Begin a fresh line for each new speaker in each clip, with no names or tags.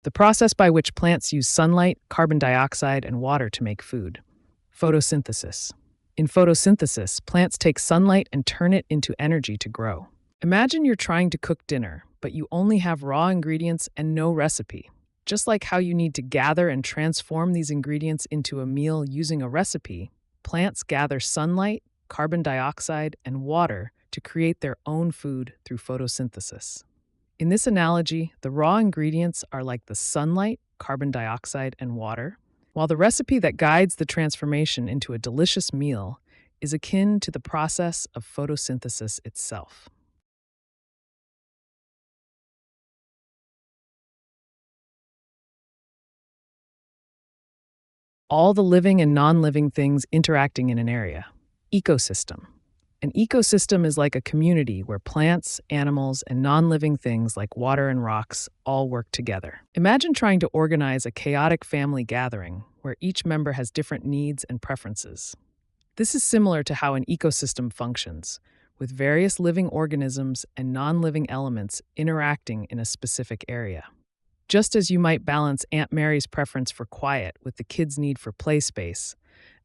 The process by which plants use sunlight, carbon dioxide, and water to make food. Photosynthesis. In photosynthesis, plants take sunlight and turn it into energy to grow. Imagine you're trying to cook dinner, but you only have raw ingredients and no recipe. Just like how you need to gather and transform these ingredients into a meal using a recipe, plants gather sunlight, carbon dioxide, and water to create their own food through photosynthesis. In this analogy, the raw ingredients are like the sunlight, carbon dioxide, and water, while the recipe that guides the transformation into a delicious meal is akin to the process of photosynthesis itself. All the living and non-living things interacting in an area. Ecosystem. An ecosystem is like a community where plants, animals, and non-living things like water and rocks all work together. Imagine trying to organize a chaotic family gathering where each member has different needs and preferences. This is similar to how an ecosystem functions, with various living organisms and non-living elements interacting in a specific area. Just as you might balance Aunt Mary's preference for quiet with the kids' need for play space,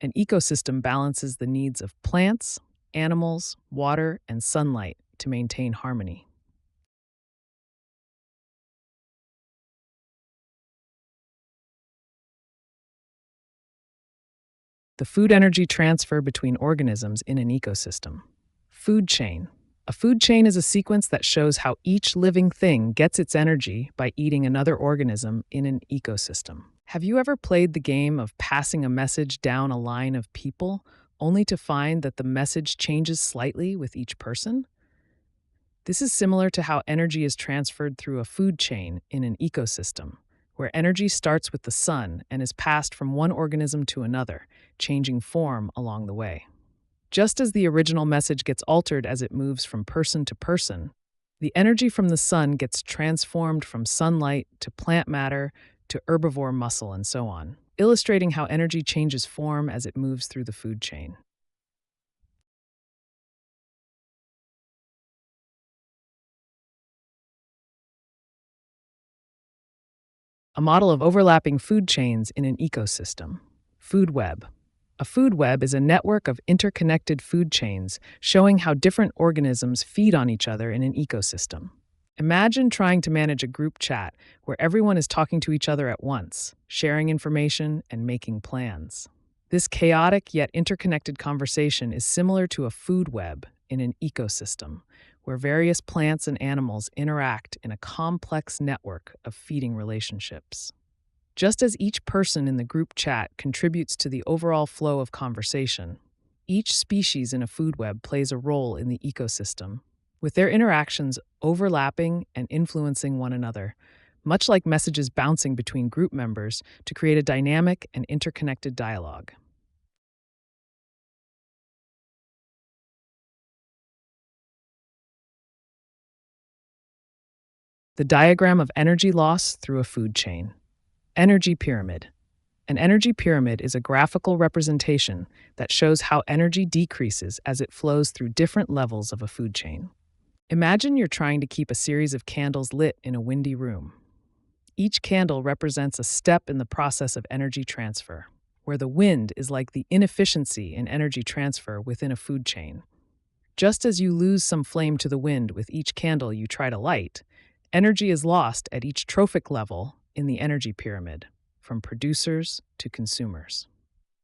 an ecosystem balances the needs of plants, animals, water, and sunlight to maintain harmony. The food energy transfer between organisms in an ecosystem. Food chain. A food chain is a sequence that shows how each living thing gets its energy by eating another organism in an ecosystem. Have you ever played the game of passing a message down a line of people, only to find that the message changes slightly with each person? This is similar to how energy is transferred through a food chain in an ecosystem, where energy starts with the sun and is passed from one organism to another, changing form along the way. Just as the original message gets altered as it moves from person to person, the energy from the sun gets transformed from sunlight to plant matter to herbivore muscle and so on, illustrating how energy changes form as it moves through the food chain. A model of overlapping food chains in an ecosystem. Food web. A food web is a network of interconnected food chains showing how different organisms feed on each other in an ecosystem. Imagine trying to manage a group chat where everyone is talking to each other at once, sharing information, and making plans. This chaotic yet interconnected conversation is similar to a food web in an ecosystem, where various plants and animals interact in a complex network of feeding relationships. Just as each person in the group chat contributes to the overall flow of conversation, each species in a food web plays a role in the ecosystem, with their interactions overlapping and influencing one another, much like messages bouncing between group members to create a dynamic and interconnected dialogue. The diagram of energy loss through a food chain. Energy pyramid. An energy pyramid is a graphical representation that shows how energy decreases as it flows through different levels of a food chain. Imagine you're trying to keep a series of candles lit in a windy room. Each candle represents a step in the process of energy transfer, where the wind is like the inefficiency in energy transfer within a food chain. Just as you lose some flame to the wind with each candle you try to light, energy is lost at each trophic level in the energy pyramid, from producers to consumers.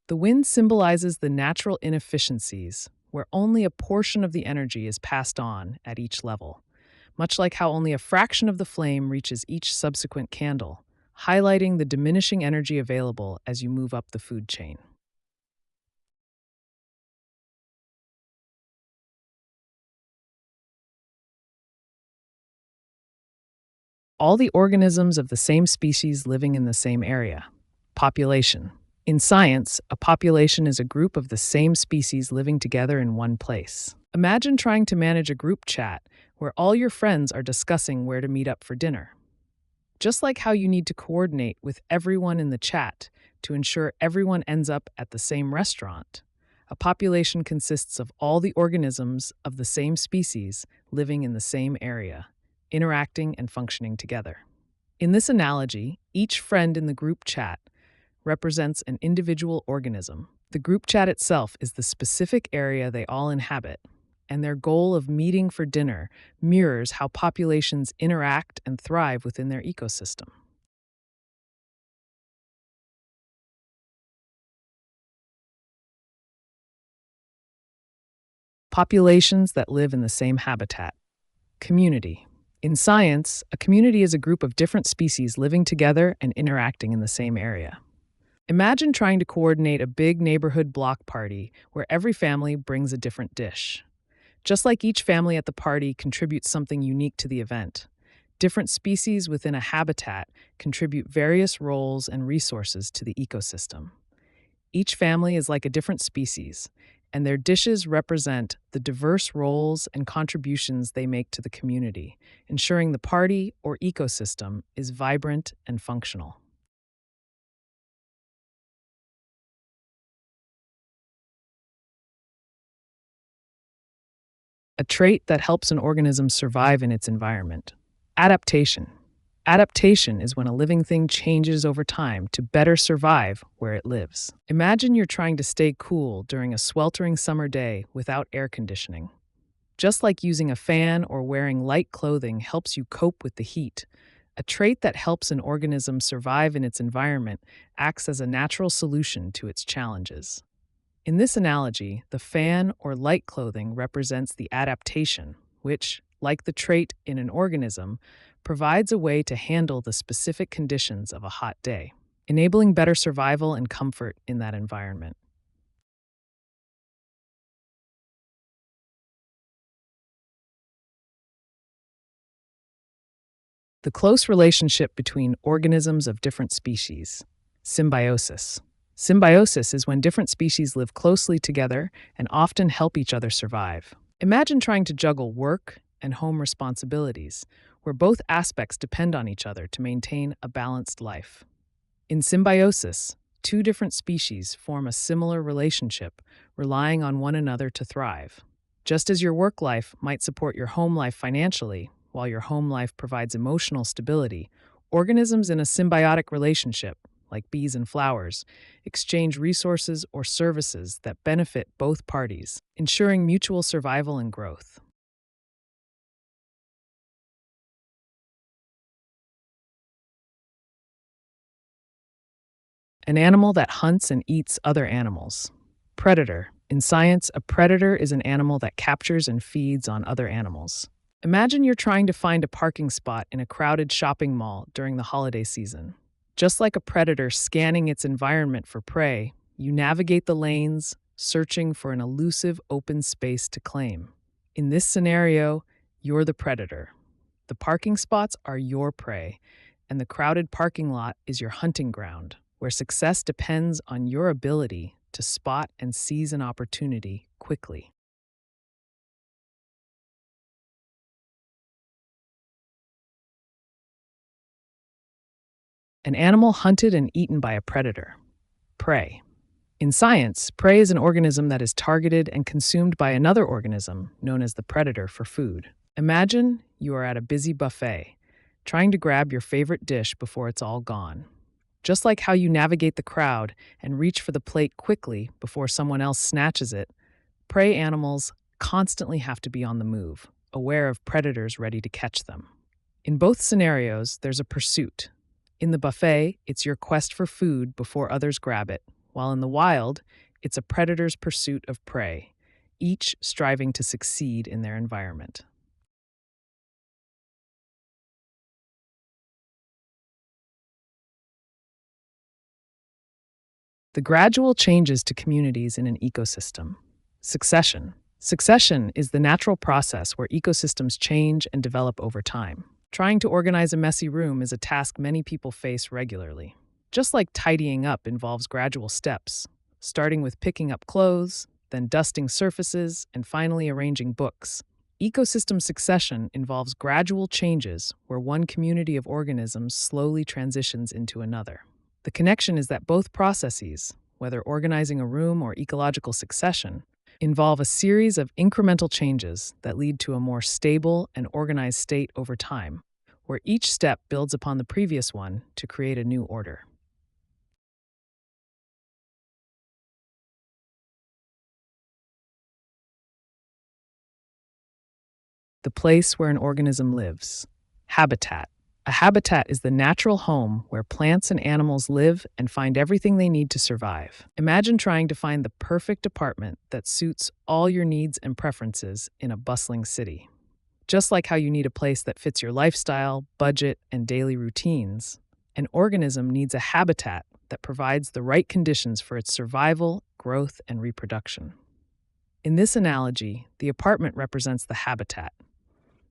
The wind symbolizes the natural inefficiencies where only a portion of the energy is passed on at each level, much like how only a fraction of the flame reaches each subsequent candle, highlighting the diminishing energy available as you move up the food chain. All the organisms of the same species living in the same area. Population. In science, a population is a group of the same species living together in one place. Imagine trying to manage a group chat where all your friends are discussing where to meet up for dinner. Just like how you need to coordinate with everyone in the chat to ensure everyone ends up at the same restaurant, a population consists of all the organisms of the same species living in the same area, interacting and functioning together. In this analogy, each friend in the group chat represents an individual organism. The group chat itself is the specific area they all inhabit, and their goal of meeting for dinner mirrors how populations interact and thrive within their ecosystem. Populations that live in the same habitat. Community. In science, a community is a group of different species living together and interacting in the same area. Imagine trying to coordinate a big neighborhood block party where every family brings a different dish. Just like each family at the party contributes something unique to the event, different species within a habitat contribute various roles and resources to the ecosystem. Each family is like a different species, and their dishes represent the diverse roles and contributions they make to the community, ensuring the party or ecosystem is vibrant and functional. A trait that helps an organism survive in its environment. Adaptation. Adaptation is when a living thing changes over time to better survive where it lives. Imagine you're trying to stay cool during a sweltering summer day without air conditioning. Just like using a fan or wearing light clothing helps you cope with the heat, a trait that helps an organism survive in its environment acts as a natural solution to its challenges. In this analogy, the fan or light clothing represents the adaptation, which, like the trait in an organism, provides a way to handle the specific conditions of a hot day, enabling better survival and comfort in that environment. The close relationship between organisms of different species. Symbiosis. Symbiosis is when different species live closely together and often help each other survive. Imagine trying to juggle work and home responsibilities, where both aspects depend on each other to maintain a balanced life. In symbiosis, two different species form a similar relationship, relying on one another to thrive. Just as your work life might support your home life financially, while your home life provides emotional stability, organisms in a symbiotic relationship, like bees and flowers, exchange resources or services that benefit both parties, ensuring mutual survival and growth. An animal that hunts and eats other animals. Predator. In science, a predator is an animal that captures and feeds on other animals. Imagine you're trying to find a parking spot in a crowded shopping mall during the holiday season. Just like a predator scanning its environment for prey, you navigate the lanes, searching for an elusive open space to claim. In this scenario, you're the predator. The parking spots are your prey, and the crowded parking lot is your hunting ground, where success depends on your ability to spot and seize an opportunity quickly. An animal hunted and eaten by a predator. Prey. In science, prey is an organism that is targeted and consumed by another organism, known as the predator, for food. Imagine you are at a busy buffet, trying to grab your favorite dish before it's all gone. Just like how you navigate the crowd and reach for the plate quickly before someone else snatches it, prey animals constantly have to be on the move, aware of predators ready to catch them. In both scenarios, there's a pursuit. In the buffet, it's your quest for food before others grab it, while in the wild, it's a predator's pursuit of prey, each striving to succeed in their environment. The gradual changes to communities in an ecosystem. Succession. Succession is the natural process where ecosystems change and develop over time. Trying to organize a messy room is a task many people face regularly. Just like tidying up involves gradual steps, starting with picking up clothes, then dusting surfaces, and finally arranging books. Ecosystem succession involves gradual changes where one community of organisms slowly transitions into another. The connection is that both processes, whether organizing a room or ecological succession, involve a series of incremental changes that lead to a more stable and organized state over time, where each step builds upon the previous one to create a new order. The place where an organism lives. Habitat. A habitat is the natural home where plants and animals live and find everything they need to survive. Imagine trying to find the perfect apartment that suits all your needs and preferences in a bustling city. Just like how you need a place that fits your lifestyle, budget, and daily routines, an organism needs a habitat that provides the right conditions for its survival, growth, and reproduction. In this analogy, the apartment represents the habitat.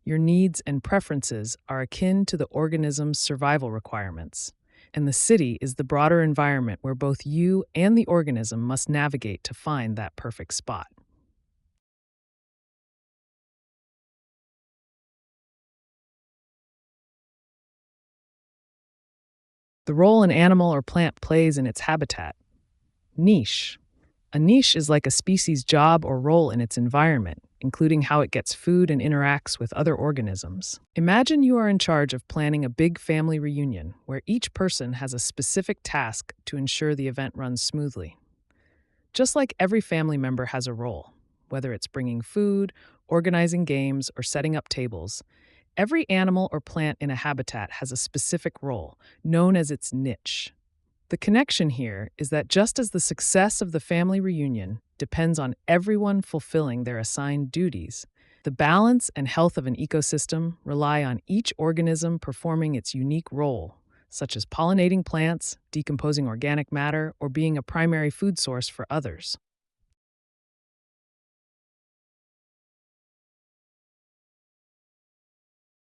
Your needs and preferences are akin to the organism's survival requirements, and the city is the broader environment where both you and the organism must navigate to find that perfect spot. The role an animal or plant plays in its habitat. Niche. A niche is like a species' job or role in its environment, including how it gets food and interacts with other organisms. Imagine you are in charge of planning a big family reunion where each person has a specific task to ensure the event runs smoothly. Just like every family member has a role, whether it's bringing food, organizing games, or setting up tables, every animal or plant in a habitat has a specific role, known as its niche. The connection here is that just as the success of the family reunion depends on everyone fulfilling their assigned duties, the balance and health of an ecosystem rely on each organism performing its unique role, such as pollinating plants, decomposing organic matter, or being a primary food source for others.